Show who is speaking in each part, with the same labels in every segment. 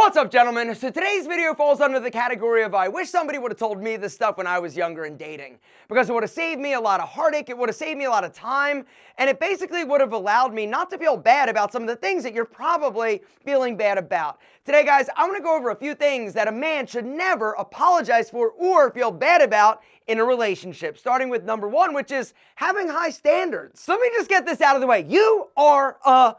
Speaker 1: What's up, gentlemen? So today's video falls under the category of I wish somebody would have told me this stuff when I was younger and dating, because it would have saved me a lot of heartache, it would have saved me a lot of time, and it basically would have allowed me not to feel bad about some of the things that you're probably feeling bad about. Today, guys, I'm going to go over a few things that a man should never apologize for or feel bad about in a relationship, starting with number one, which is having high standards. So let me just get this out of the way. You are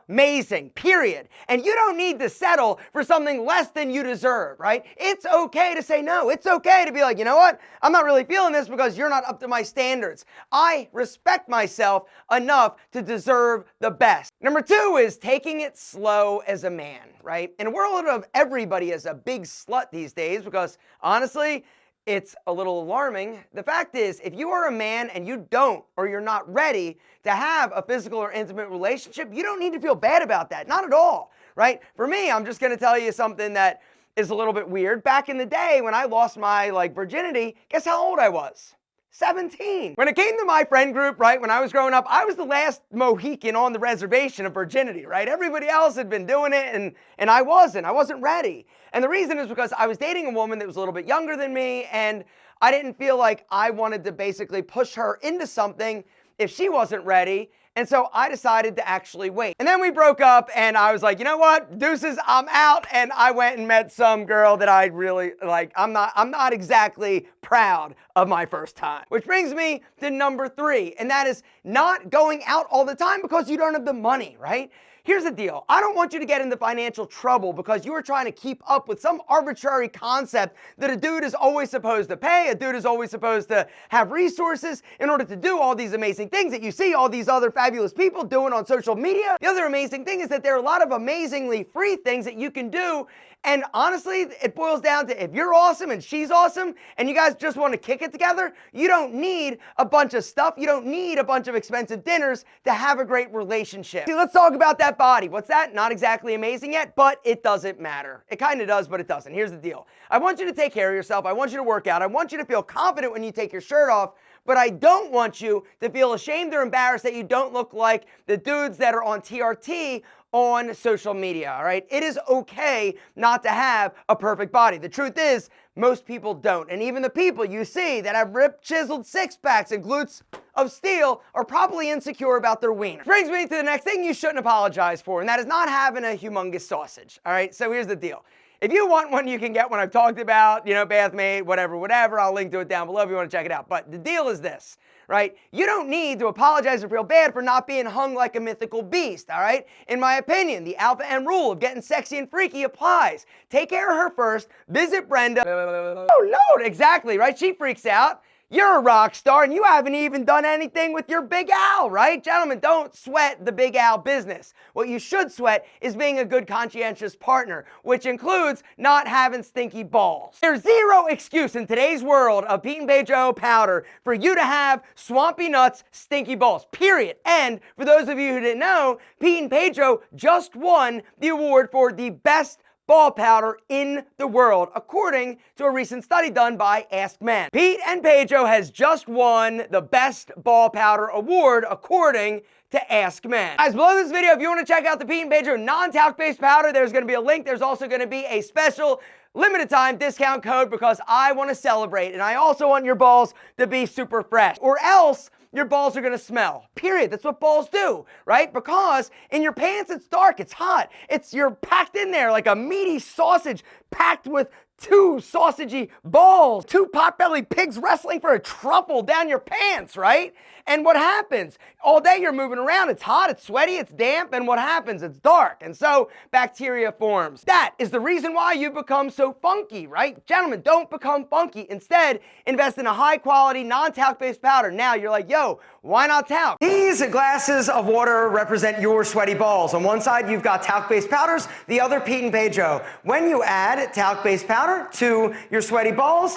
Speaker 1: amazing, period. And you don't need to settle for something less than you deserve, right? It's okay to say no. It's okay to be like, you know what? I'm not really feeling this because you're not up to my standards. I respect myself enough to deserve the best. Number two is taking it slow as a man, right? In a world of everybody is a big slut these days, because honestly, it's a little alarming. The fact is, if you are a man and you don't, or you're not ready to have a physical or intimate relationship, you don't need to feel bad about that. Not at all, right? For me, I'm just gonna tell you something that is a little bit weird. Back in the day when I lost my virginity, guess how old I was? 17. When it came to my friend group, right, when I was growing up, I was the last Mohican on the reservation of virginity, right? Everybody else had been doing it and I wasn't ready. And the reason is because I was dating a woman that was a little bit younger than me, and I didn't feel like I wanted to basically push her into something if she wasn't ready. And so I decided to actually wait. And then we broke up and I was like, you know what? Deuces, I'm out. And I went and met some girl that I really like. I'm not exactly proud of my first time. Which brings me to number three, and that is not going out all the time because you don't have the money, right? Here's the deal. I don't want you to get into financial trouble because you are trying to keep up with some arbitrary concept that a dude is always supposed to pay, a dude is always supposed to have resources in order to do all these amazing things that you see all these other fabulous people doing on social media. The other amazing thing is that there are a lot of amazingly free things that you can do. And honestly, it boils down to if you're awesome and she's awesome and you guys just want to kick it together, you don't need a bunch of stuff. You don't need a bunch of expensive dinners to have a great relationship. See, let's talk about that body. What's that? Not exactly amazing yet, but it doesn't matter. It kind of does, but it doesn't. Here's the deal. I want you to take care of yourself. I want you to work out. I want you to feel confident when you take your shirt off, but I don't want you to feel ashamed or embarrassed that you don't look like the dudes that are on TRT on social media, all right? It is okay not to have a perfect body. The truth is, most people don't. And even the people you see that have ripped, chiseled six-packs and glutes of steel are probably insecure about their wiener. Brings me to the next thing you shouldn't apologize for, and that is not having a humongous sausage, all right? So here's the deal. If you want one, you can get one. I've talked about, bathmate, whatever. I'll link to it down below if you want to check it out. But the deal is this, right? You don't need to apologize or feel bad for not being hung like a mythical beast, all right? In my opinion, the alpha M rule of getting sexy and freaky applies. Take care of her first, visit Brenda. Oh, Lord, exactly, right? She freaks out. You're a rock star and you haven't even done anything with your Big Al, right? Gentlemen, don't sweat the Big Al business. What you should sweat is being a good conscientious partner, which includes not having stinky balls. There's zero excuse in today's world of Pete and Pedro powder for you to have swampy nuts, stinky balls, period. And for those of you who didn't know, Pete and Pedro just won the award for the best ball powder in the world, according to a recent study done by Ask Men. Pete and Pedro has just won the best ball powder award, according to Ask Men. Guys, below this video, if you want to check out the Pete and Pedro non-talc-based powder, there's going to be a link. There's also going to be a special limited time discount code because I want to celebrate, and I also want your balls to be super fresh, or else your balls are gonna smell, period. That's what balls do, right? Because in your pants, it's dark, it's hot. You're packed in there like a meaty sausage packed with two sausagey balls, two pot-bellied pigs wrestling for a truffle down your pants, right? And what happens? All day you're moving around, it's hot, it's sweaty, it's damp, and what happens? It's dark, and so bacteria forms. That is the reason why you become so funky, right? Gentlemen, don't become funky. Instead, invest in a high-quality, non-talc-based powder. Now, you're like, yo, why not talc? These glasses of water represent your sweaty balls. On one side, you've got talc-based powders, the other Pete and Pedro. When you add talc-based powder to your sweaty balls,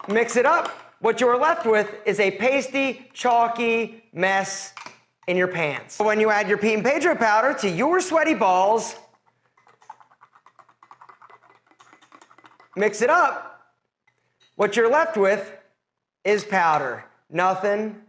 Speaker 1: mix it up. What you're left with is a pasty, chalky mess in your pants. When you add your Pete and Pedro powder to your sweaty balls, mix it up, what you're left with is powder. Nothing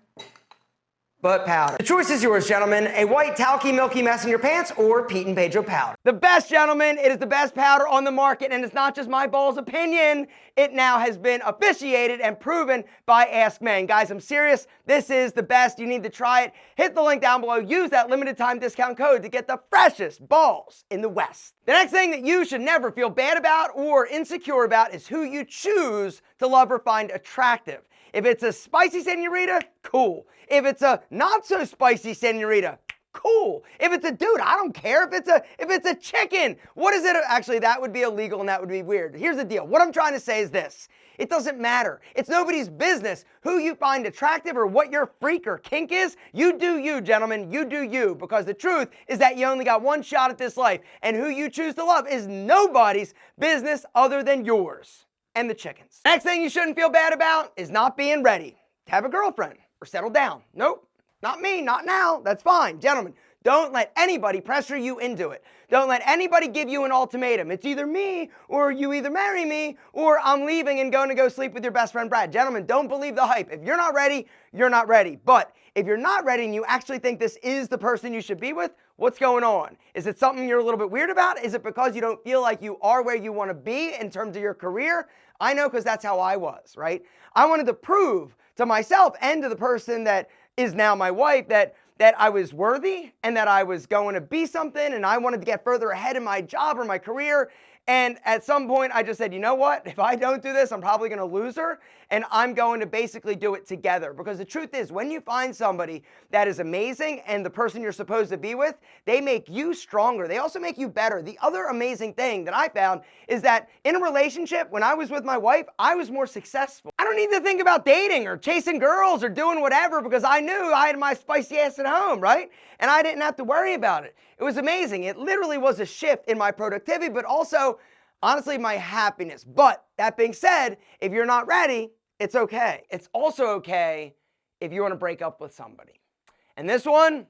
Speaker 1: but powder. The choice is yours, gentlemen. A white, talky, milky mess in your pants or Pete and Pedro powder. The best, gentlemen, it is the best powder on the market, and it's not just my balls opinion. It now has been officiated and proven by Ask Men. Guys, I'm serious. This is the best. You need to try it. Hit the link down below. Use that limited time discount code to get the freshest balls in the West. The next thing that you should never feel bad about or insecure about is who you choose to love or find attractive. If it's a spicy senorita, cool. If it's a not so spicy senorita, cool. If it's a dude, I don't care. If it's a chicken, what is it? Actually, that would be illegal and that would be weird. Here's the deal. What I'm trying to say is this. It doesn't matter. It's nobody's business who you find attractive or what your freak or kink is. You do you, gentlemen. You do you. Because the truth is that you only got one shot at this life. And who you choose to love is nobody's business other than yours and the chickens. Next thing you shouldn't feel bad about is not being ready to have a girlfriend or settle down. Nope, not me, not now. That's fine. Gentlemen, don't let anybody pressure you into it. Don't let anybody give you an ultimatum. It's either me or you either marry me or I'm leaving and going to go sleep with your best friend Brad. Gentlemen, don't believe the hype. If you're not ready, you're not ready. But if you're not ready and you actually think this is the person you should be with, what's going on? Is it something you're a little bit weird about? Is it because you don't feel like you are where you want to be in terms of your career? I know, because that's how I was, right? I wanted to prove to myself and to the person that is now my wife that I was worthy and that I was going to be something, and I wanted to get further ahead in my job or my career. And at some point I just said, you know what? If I don't do this, I'm probably going to lose her, and I'm going to basically do it together. Because the truth is, when you find somebody that is amazing and the person you're supposed to be with, they make you stronger. They also make you better. The other amazing thing that I found is that in a relationship, when I was with my wife, I was more successful. I don't need to think about dating or chasing girls or doing whatever, because I knew I had my spicy ass at home, right? And I didn't have to worry about it. It was amazing. It literally was a shift in my productivity, but also, honestly, my happiness. But that being said, if you're not ready, it's okay. It's also okay if you want to break up with somebody. And this one,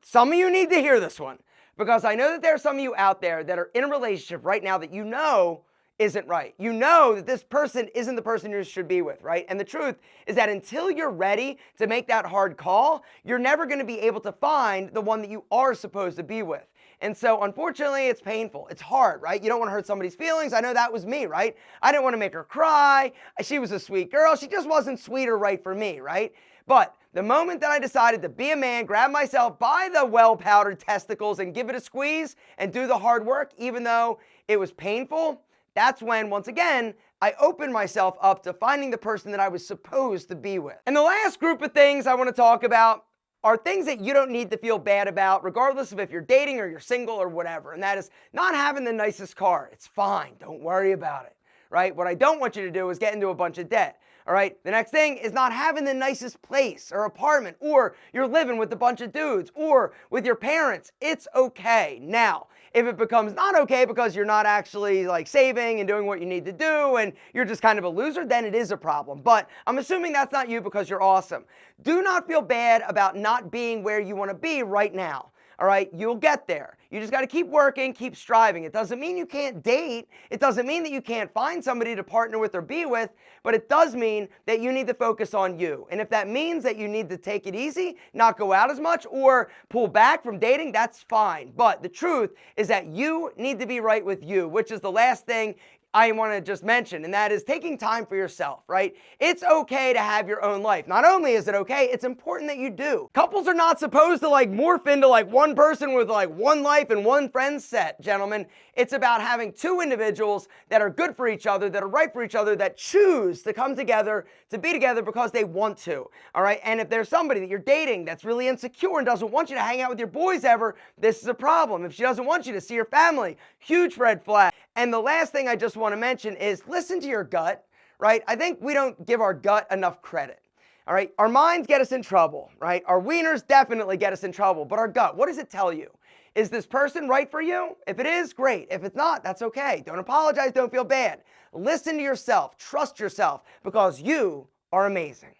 Speaker 1: some of you need to hear this one, because I know that there are some of you out there that are in a relationship right now that you know isn't right. You know that this person isn't the person you should be with, right? And the truth is that until you're ready to make that hard call, you're never going to be able to find the one that you are supposed to be with. And so, unfortunately, it's painful. It's hard, right? You don't want to hurt somebody's feelings. I know that was me, right? I didn't want to make her cry. She was a sweet girl. She just wasn't sweet or right for me, right? But the moment that I decided to be a man, grab myself by the well-powdered testicles and give it a squeeze and do the hard work, even though it was painful, that's when, once again, I opened myself up to finding the person that I was supposed to be with. And the last group of things I want to talk about are things that you don't need to feel bad about, regardless of if you're dating or you're single or whatever. And that is not having the nicest car. It's fine. Don't worry about it, right? What I don't want you to do is get into a bunch of debt. All right, the next thing is not having the nicest place or apartment, or you're living with a bunch of dudes, or with your parents. It's okay. Now, if it becomes not okay because you're not actually like saving and doing what you need to do and you're just kind of a loser, then it is a problem. But I'm assuming that's not you because you're awesome. Do not feel bad about not being where you want to be right now. All right, you'll get there. You just got to keep working, keep striving. It doesn't mean you can't date. It doesn't mean that you can't find somebody to partner with or be with, but it does mean that you need to focus on you. And if that means that you need to take it easy, not go out as much, or pull back from dating, that's fine. But the truth is that you need to be right with you, which is the last thing I want to just mention, and that is taking time for yourself, right? It's okay to have your own life. Not only is it okay, it's important that you do. Couples are not supposed to like morph into like one person with like one life and one friend set, gentlemen. It's about having two individuals that are good for each other, that are right for each other, that choose to come together, to be together because they want to, all right? And if there's somebody that you're dating that's really insecure and doesn't want you to hang out with your boys ever, this is a problem. If she doesn't want you to see your family, huge red flag. And the last thing I just want to mention is listen to your gut, right? I think we don't give our gut enough credit, all right? Our minds get us in trouble, right? Our wieners definitely get us in trouble, but our gut, what does it tell you? Is this person right for you? If it is, great. If it's not, that's okay. Don't apologize, don't feel bad. Listen to yourself, trust yourself, because you are amazing.